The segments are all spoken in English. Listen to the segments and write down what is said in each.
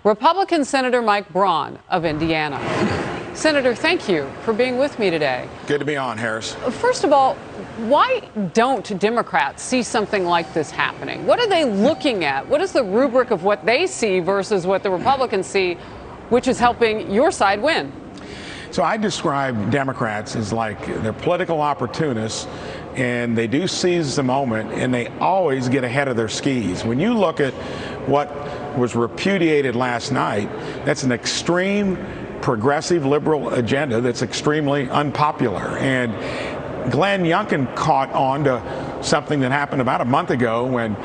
Republican Senator Mike Braun of Indiana. Senator, thank you for being with me today. Good to be on, Harris. First of all, why don't Democrats see something like this happening? What are they looking at? What is the rubric of what they see versus what the Republicans see, which is helping your side win? So I describe Democrats as like they're political opportunists, and they do seize the moment, and they always get ahead of their skis. When you look at what was repudiated last night, that's an extreme progressive liberal agenda that's extremely unpopular. And Glenn Youngkin caught on to something that happened about a month ago when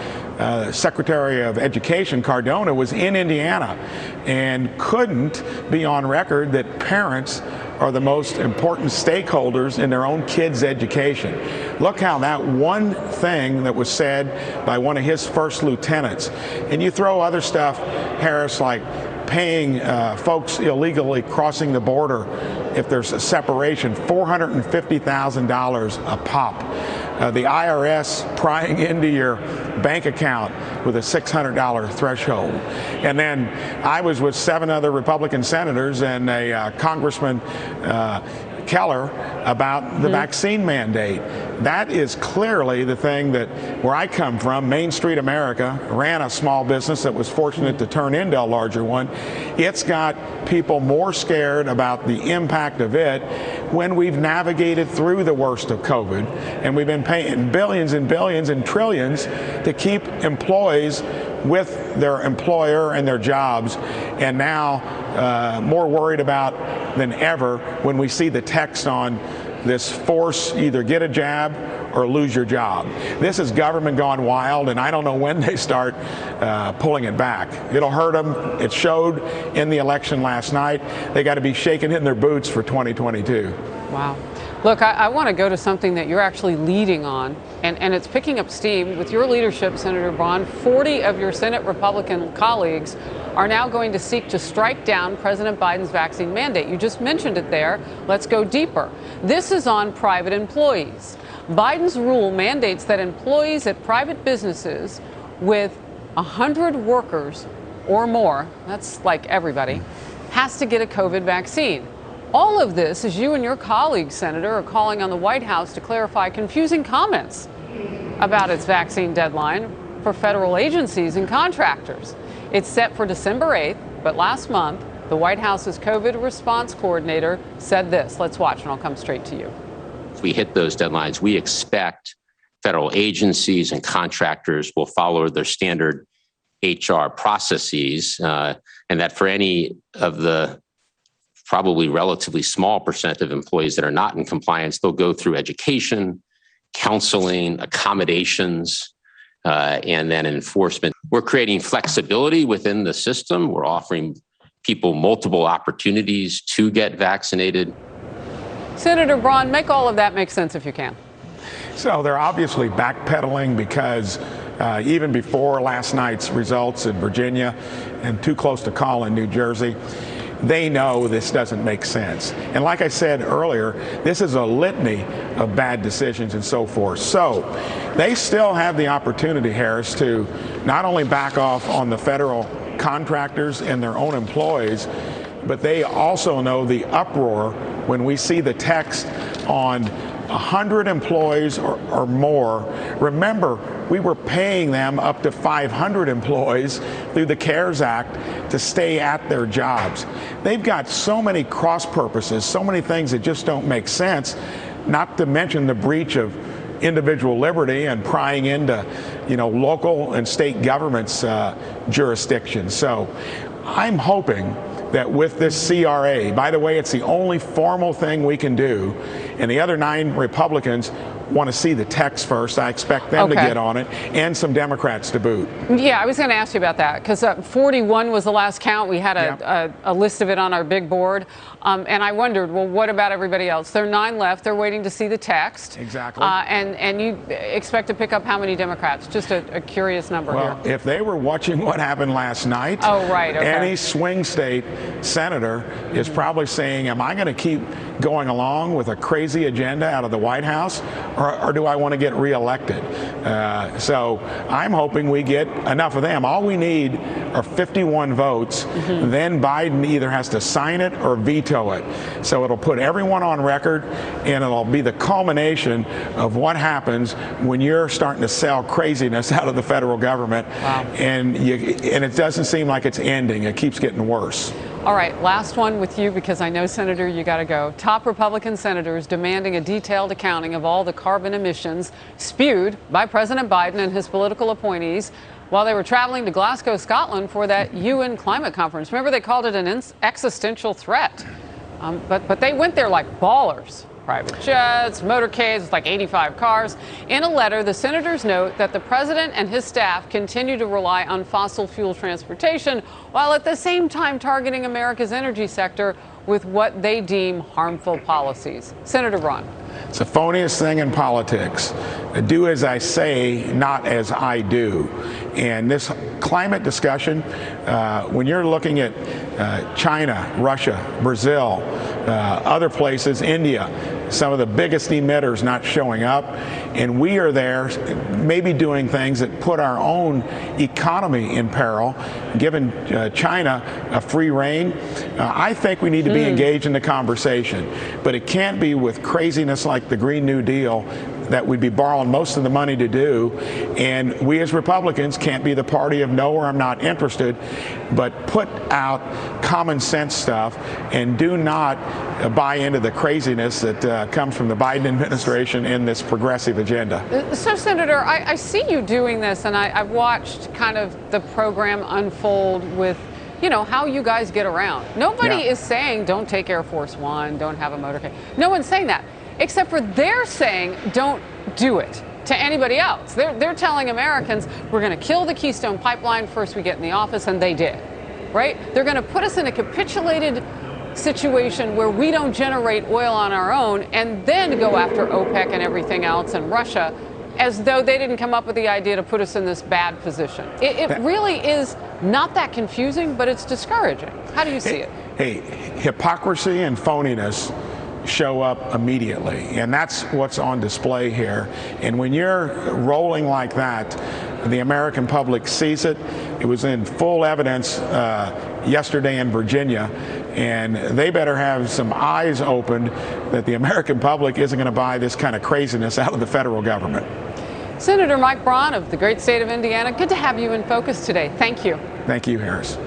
Secretary of Education Cardona was in Indiana and couldn't be on record that parents are the most important stakeholders in their own kids' education. Look how that one thing that was said by one of his first lieutenants, and you throw other stuff, Harris, like paying folks illegally crossing the border if there's a separation, $450,000 a pop. The IRS prying into your bank account with a $600 threshold. And then I was with 7 other Republican senators and a Congressman Keller about the vaccine mandate. That is clearly the thing that, where I come from, Main Street America, ran a small business that was fortunate to turn into a larger one. It's got people more scared about the impact of it when we've navigated through the worst of COVID, and we've been paying billions and billions and trillions to keep employees with their employer and their jobs, and now more worried about than ever when we see the text on this force, either get a jab or lose your job. This is government gone wild, and I don't know when they start pulling it back. It'll hurt them. It showed in the election last night. They got to be shaking in their boots for 2022. Wow. Look, I want to go to something that you're actually leading on, and it's picking up steam. With your leadership, Senator Braun, 40 of your Senate Republican colleagues are now going to seek to strike down President Biden's vaccine mandate. You just mentioned it there. Let's go deeper. This is on private employees. Biden's rule mandates that employees at private businesses with 100 workers or more, that's like everybody, has to get a COVID vaccine. All of this as you and your colleagues, Senator, are calling on the White House to clarify confusing comments about its vaccine deadline for federal agencies and contractors. It's set for December 8th, but last month, the White House's COVID response coordinator said this. Let's watch, and I'll come straight to you. If we hit those deadlines, we expect federal agencies and contractors will follow their standard HR processes, and that for any of the probably relatively small percent of employees that are not in compliance, they'll go through education, counseling, accommodations, and then enforcement. We're creating flexibility within the system. We're offering people multiple opportunities to get vaccinated. Senator Braun, make all of that make sense if you can. So they're obviously backpedaling because even before last night's results in Virginia and too close to call in New Jersey, they know this doesn't make sense. And like I said earlier, this is a litany of bad decisions and so forth. So they still have the opportunity, Harris, to not only back off on the federal contractors and their own employees, but they also know the uproar when we see the text on 100 employees or more. Remember, we were paying them up to 500 employees through the CARES Act to stay at their jobs. They've got so many cross purposes, so many things that just don't make sense, not to mention the breach of individual liberty and prying into, local and state governments' jurisdictions. So I'm hoping that with this CRA, by the way, it's the only formal thing we can do, and the other 9 Republicans want to see the text first. I expect them to get on it, and some Democrats to boot. Yeah, I was going to ask you about that, because 41 was the last count. We had a list of it on our big board, and I wondered, well, what about everybody else? There are 9 left. They're waiting to see the text. Exactly. And you expect to pick up how many Democrats? Just a curious number here. Well, if they were watching what happened last night, any swing state senator is probably saying, am I going to keep going along with a crazy agenda out of the White House, or do I want to get reelected? So I'm hoping we get enough of them. All we need are 51 votes. Then Biden either has to sign it or veto it. So it'll put everyone on record, and it'll be the culmination of what happens when you're starting to sell craziness out of the federal government. Wow. And it doesn't seem like it's ending. It keeps getting worse. All right, last one with you, because I know, Senator, you got to go. Top Republican senators demanding a detailed accounting of all the carbon emissions spewed by President Biden and his political appointees while they were traveling to Glasgow, Scotland for that UN climate conference. Remember, they called it an existential threat. But they went there like ballers. Private jets, motorcades, it's like 85 cars. In a letter, the senators note that the president and his staff continue to rely on fossil fuel transportation while at the same time targeting America's energy sector with what they deem harmful policies. Senator Braun. It's the phoniest thing in politics. Do as I say, not as I do. And this climate discussion, when you're looking at China, Russia, Brazil, other places, India, some of the biggest emitters not showing up, and we are there maybe doing things that put our own economy in peril, giving China a free rein. I think we need to be engaged in the conversation, but it can't be with craziness like the Green New Deal that we'd be borrowing most of the money to do. And we as Republicans can't be the party of no, or I'm not interested, but put out common sense stuff and do not buy into the craziness that comes from the Biden administration in this progressive agenda. So, Senator, I see you doing this, and I've watched kind of the program unfold with, you know, how you guys get around. Nobody is saying don't take Air Force One, don't have a motorcade. No one's saying that, except for they're saying don't do it to anybody else. They're telling Americans we're going to kill the Keystone Pipeline first we get in the office, and they did, right? They're going to put us in a capitulated situation where we don't generate oil on our own and then go after OPEC and everything else and Russia, as though they didn't come up with the idea to put us in this bad position. It really is not that confusing, but it's discouraging. How do you see it? Hey, hypocrisy and phoniness show up immediately, and that's what's on display here. And when you're rolling like that, the American public sees it. It was in full evidence yesterday in Virginia, and they better have some eyes opened that the American public isn't going to buy this kind of craziness out of the federal government. Senator Mike Braun of the great state of Indiana, good to have you in focus today. Thank you. Thank you, Harris.